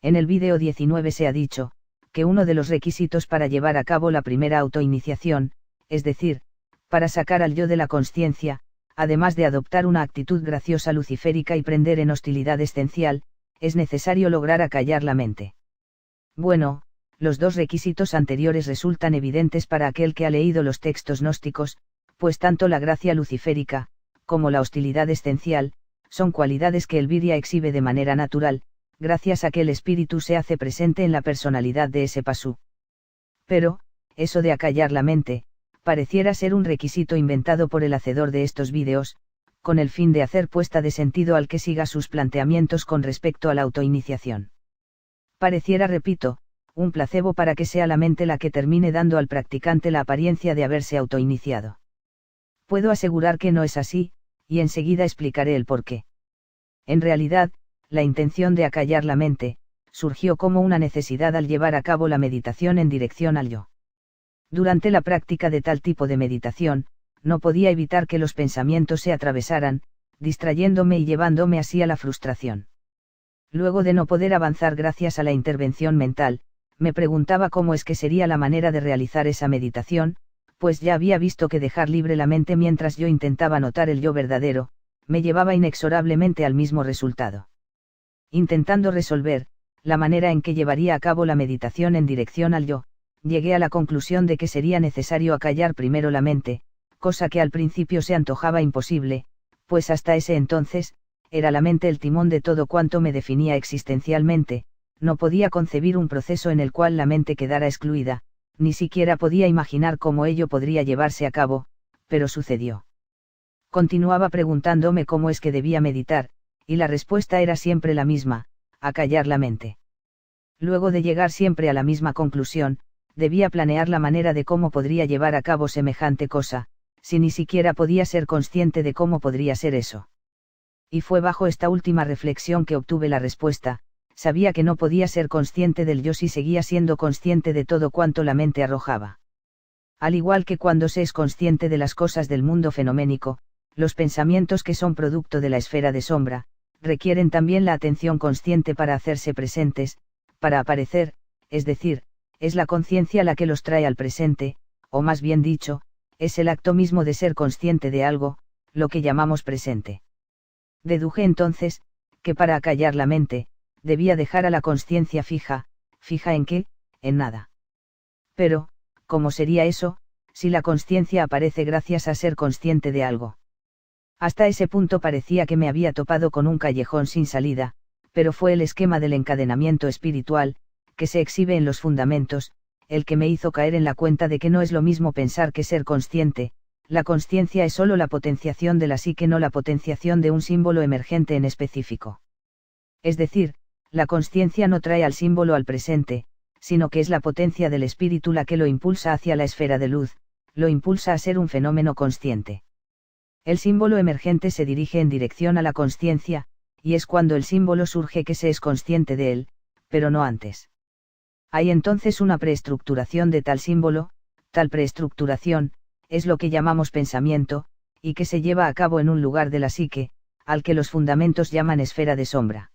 En el vídeo 19 se ha dicho, que uno de los requisitos para llevar a cabo la primera autoiniciación, es decir, para sacar al yo de la consciencia, además de adoptar una actitud graciosa luciférica y prender en hostilidad esencial, es necesario lograr acallar la mente. Bueno, los dos requisitos anteriores resultan evidentes para aquel que ha leído los textos gnósticos, pues tanto la gracia luciférica, como la hostilidad esencial, son cualidades que el Virya exhibe de manera natural, gracias a que el espíritu se hace presente en la personalidad de ese pasú. Pero, eso de acallar la mente, pareciera ser un requisito inventado por el hacedor de estos vídeos, con el fin de hacer puesta de sentido al que siga sus planteamientos con respecto a la autoiniciación. Pareciera, repito, un placebo para que sea la mente la que termine dando al practicante la apariencia de haberse autoiniciado. Puedo asegurar que no es así, y enseguida explicaré el porqué. En realidad, la intención de acallar la mente, surgió como una necesidad al llevar a cabo la meditación en dirección al yo. Durante la práctica de tal tipo de meditación, no podía evitar que los pensamientos se atravesaran, distrayéndome y llevándome así a la frustración. Luego de no poder avanzar gracias a la intervención mental, me preguntaba cómo es que sería la manera de realizar esa meditación, pues ya había visto que dejar libre la mente mientras yo intentaba notar el yo verdadero, me llevaba inexorablemente al mismo resultado. Intentando resolver, la manera en que llevaría a cabo la meditación en dirección al yo, llegué a la conclusión de que sería necesario acallar primero la mente, cosa que al principio se antojaba imposible, pues hasta ese entonces, era la mente el timón de todo cuanto me definía existencialmente, no podía concebir un proceso en el cual la mente quedara excluida, ni siquiera podía imaginar cómo ello podría llevarse a cabo, pero sucedió. Continuaba preguntándome cómo es que debía meditar, y la respuesta era siempre la misma, acallar la mente. Luego de llegar siempre a la misma conclusión, debía planear la manera de cómo podría llevar a cabo semejante cosa, si ni siquiera podía ser consciente de cómo podría ser eso. Y fue bajo esta última reflexión que obtuve la respuesta: sabía que no podía ser consciente del yo si seguía siendo consciente de todo cuanto la mente arrojaba. Al igual que cuando se es consciente de las cosas del mundo fenoménico, los pensamientos que son producto de la esfera de sombra, requieren también la atención consciente para hacerse presentes, para aparecer, es decir, es la conciencia la que los trae al presente, o más bien dicho, es el acto mismo de ser consciente de algo, lo que llamamos presente. Deduje entonces, que para acallar la mente, debía dejar a la consciencia fija. ¿Fija en qué? En nada. Pero, ¿cómo sería eso, si la consciencia aparece gracias a ser consciente de algo? Hasta ese punto parecía que me había topado con un callejón sin salida, pero fue el esquema del encadenamiento espiritual, que se exhibe en los fundamentos, el que me hizo caer en la cuenta de que no es lo mismo pensar que ser consciente. La consciencia es solo la potenciación de la psique, no la potenciación de un símbolo emergente en específico. Es decir, la consciencia no trae al símbolo al presente, sino que es la potencia del espíritu la que lo impulsa hacia la esfera de luz, lo impulsa a ser un fenómeno consciente. El símbolo emergente se dirige en dirección a la consciencia, y es cuando el símbolo surge que se es consciente de él, pero no antes. Hay entonces una preestructuración de tal símbolo. Tal preestructuración es lo que llamamos pensamiento, y que se lleva a cabo en un lugar de la psique, al que los fundamentos llaman esfera de sombra.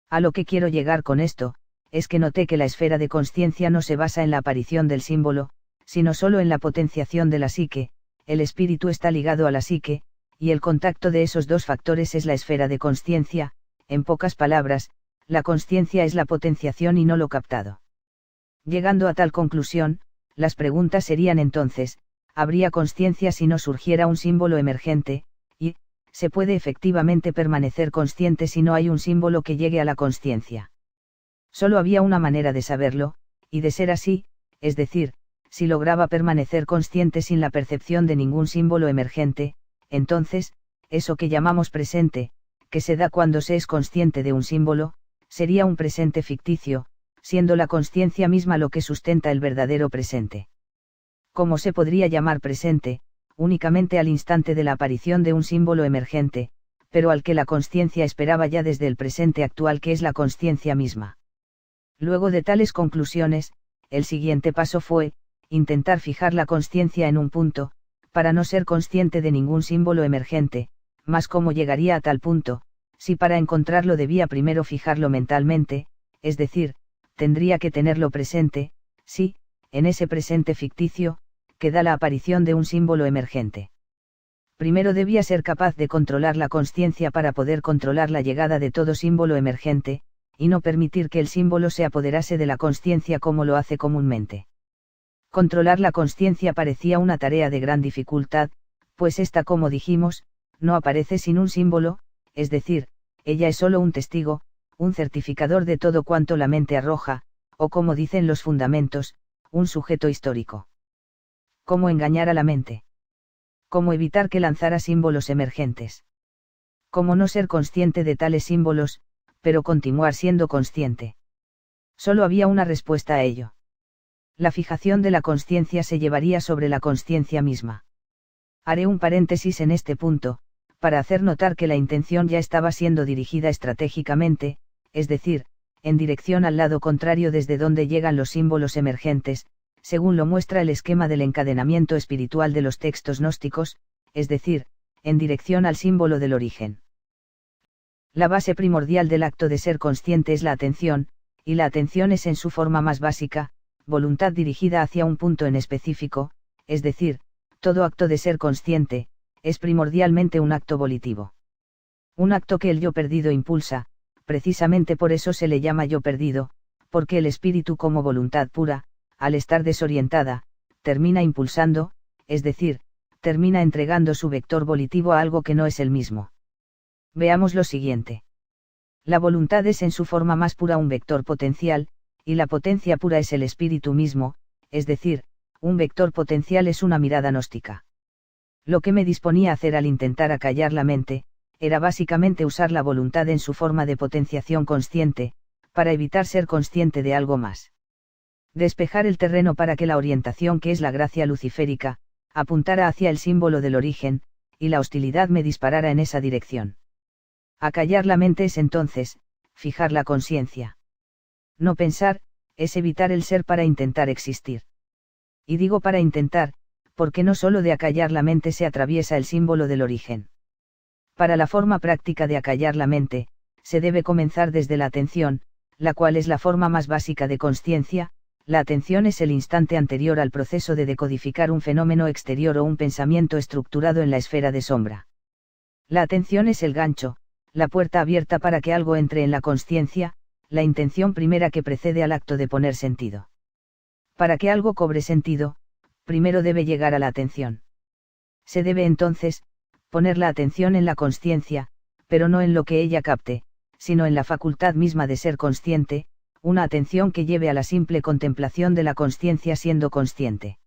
A lo que quiero llegar con esto, es que noté que la esfera de consciencia no se basa en la aparición del símbolo, sino solo en la potenciación de la psique. El espíritu está ligado a la psique, y el contacto de esos dos factores es la esfera de consciencia. En pocas palabras, la consciencia es la potenciación y no lo captado. Llegando a tal conclusión, las preguntas serían entonces: ¿habría consciencia si no surgiera un símbolo emergente? Y, ¿se puede efectivamente permanecer consciente si no hay un símbolo que llegue a la consciencia? Solo había una manera de saberlo, y de ser así, es decir, si lograba permanecer consciente sin la percepción de ningún símbolo emergente, entonces, eso que llamamos presente, que se da cuando se es consciente de un símbolo, sería un presente ficticio, siendo la consciencia misma lo que sustenta el verdadero presente. ¿Cómo se podría llamar presente? Únicamente al instante de la aparición de un símbolo emergente, pero al que la consciencia esperaba ya desde el presente actual, que es la consciencia misma. Luego de tales conclusiones, el siguiente paso fue intentar fijar la consciencia en un punto, para no ser consciente de ningún símbolo emergente. Mas ¿cómo llegaría a tal punto, si para encontrarlo debía primero fijarlo mentalmente? es decir, tendría que tenerlo presente, sí, en ese presente ficticio, que da la aparición de un símbolo emergente. Primero debía ser capaz de controlar la consciencia para poder controlar la llegada de todo símbolo emergente, y no permitir que el símbolo se apoderase de la consciencia como lo hace comúnmente. Controlar la consciencia parecía una tarea de gran dificultad, pues esta, como dijimos, no aparece sin un símbolo, es decir, ella es solo un testigo, un certificador de todo cuanto la mente arroja, o como dicen los fundamentos, un sujeto histórico. ¿Cómo engañar a la mente? ¿Cómo evitar que lanzara símbolos emergentes? ¿Cómo no ser consciente de tales símbolos, pero continuar siendo consciente? Solo había una respuesta a ello. La fijación de la consciencia se llevaría sobre la consciencia misma. Haré un paréntesis en este punto, para hacer notar que la intención ya estaba siendo dirigida estratégicamente, es decir, en dirección al lado contrario desde donde llegan los símbolos emergentes, según lo muestra el esquema del encadenamiento espiritual de los textos gnósticos, es decir, en dirección al símbolo del origen. La base primordial del acto de ser consciente es la atención, y la atención es en su forma más básica, voluntad dirigida hacia un punto en específico, es decir, todo acto de ser consciente, es primordialmente un acto volitivo. Un acto que el yo perdido impulsa, precisamente por eso se le llama yo perdido, porque el espíritu como voluntad pura, al estar desorientada, termina impulsando, es decir, termina entregando su vector volitivo a algo que no es el mismo. Veamos lo siguiente. La voluntad es en su forma más pura un vector potencial, y la potencia pura es el espíritu mismo, es decir, un vector potencial es una mirada gnóstica. Lo que me disponía a hacer al intentar acallar la mente, era básicamente usar la voluntad en su forma de potenciación consciente, para evitar ser consciente de algo más. Despejar el terreno para que la orientación que es la gracia luciférica, apuntara hacia el símbolo del origen, y la hostilidad me disparara en esa dirección. Acallar la mente es entonces, fijar la conciencia. No pensar, es evitar el ser para intentar existir. Y digo para intentar, porque no solo de acallar la mente se atraviesa el símbolo del origen. Para la forma práctica de acallar la mente, se debe comenzar desde la atención, la cual es la forma más básica de consciencia. La atención es el instante anterior al proceso de decodificar un fenómeno exterior o un pensamiento estructurado en la esfera de sombra. La atención es el gancho, la puerta abierta para que algo entre en la consciencia, la intención primera que precede al acto de poner sentido. Para que algo cobre sentido, primero debe llegar a la atención. Se debe entonces, poner la atención en la consciencia, pero no en lo que ella capte, sino en la facultad misma de ser consciente, una atención que lleve a la simple contemplación de la consciencia siendo consciente.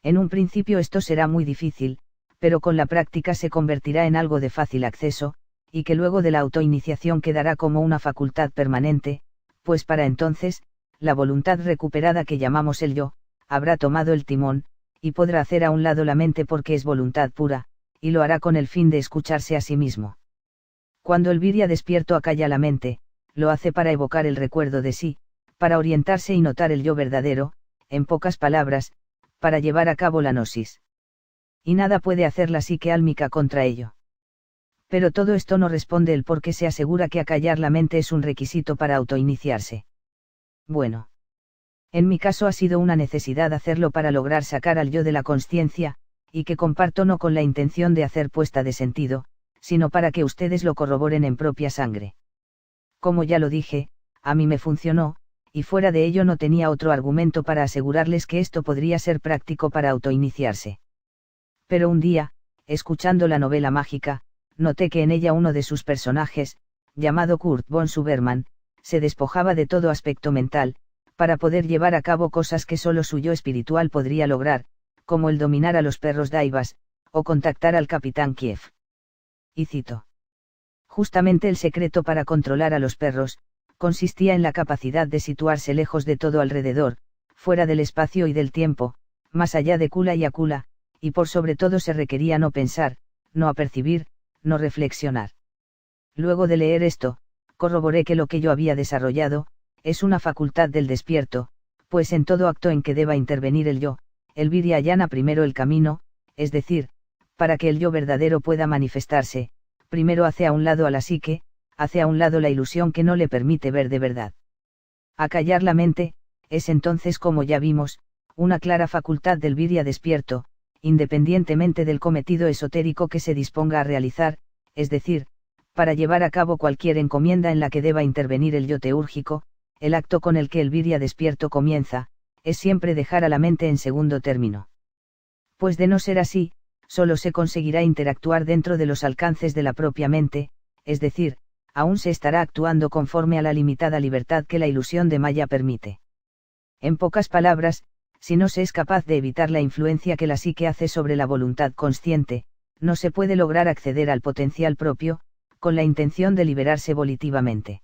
En un principio esto será muy difícil, pero con la práctica se convertirá en algo de fácil acceso, y que luego de la autoiniciación quedará como una facultad permanente, pues para entonces, la voluntad recuperada que llamamos el yo, habrá tomado el timón, y podrá hacer a un lado la mente porque es voluntad pura, y lo hará con el fin de escucharse a sí mismo. Cuando el virya despierto acalla la mente, lo hace para evocar el recuerdo de sí, para orientarse y notar el yo verdadero, en pocas palabras, para llevar a cabo la gnosis. Y nada puede hacer la psique álmica contra ello. Pero todo esto no responde el por qué se asegura que acallar la mente es un requisito para autoiniciarse. Bueno. En mi caso ha sido una necesidad hacerlo para lograr sacar al yo de la consciencia, y que comparto no con la intención de hacer puesta de sentido, sino para que ustedes lo corroboren en propia sangre. Como ya lo dije, a mí me funcionó, y fuera de ello no tenía otro argumento para asegurarles que esto podría ser práctico para autoiniciarse. Pero un día, escuchando la novela mágica, noté que en ella uno de sus personajes, llamado Kurt von Suberman, se despojaba de todo aspecto mental, para poder llevar a cabo cosas que solo su yo espiritual podría lograr, como el dominar a los perros Daivas, o contactar al capitán Kiev. Y cito. Justamente el secreto para controlar a los perros, consistía en la capacidad de situarse lejos de todo alrededor, fuera del espacio y del tiempo, más allá de Kula y Akula, y por sobre todo se requería no pensar, no apercibir, no reflexionar. Luego de leer esto, corroboré que lo que yo había desarrollado, es una facultad del despierto, pues en todo acto en que deba intervenir el yo, el virya allana primero el camino, es decir, para que el yo verdadero pueda manifestarse, primero hace a un lado a la psique, hace a un lado la ilusión que no le permite ver de verdad. Acallar la mente, es entonces, como ya vimos, una clara facultad del virya despierto, independientemente del cometido esotérico que se disponga a realizar, es decir, para llevar a cabo cualquier encomienda en la que deba intervenir el yo teúrgico, el acto con el que el virya despierto comienza, es siempre dejar a la mente en segundo término. Pues de no ser así, solo se conseguirá interactuar dentro de los alcances de la propia mente, es decir, aún se estará actuando conforme a la limitada libertad que la ilusión de Maya permite. En pocas palabras, si no se es capaz de evitar la influencia que la psique hace sobre la voluntad consciente, no se puede lograr acceder al potencial propio, con la intención de liberarse volitivamente.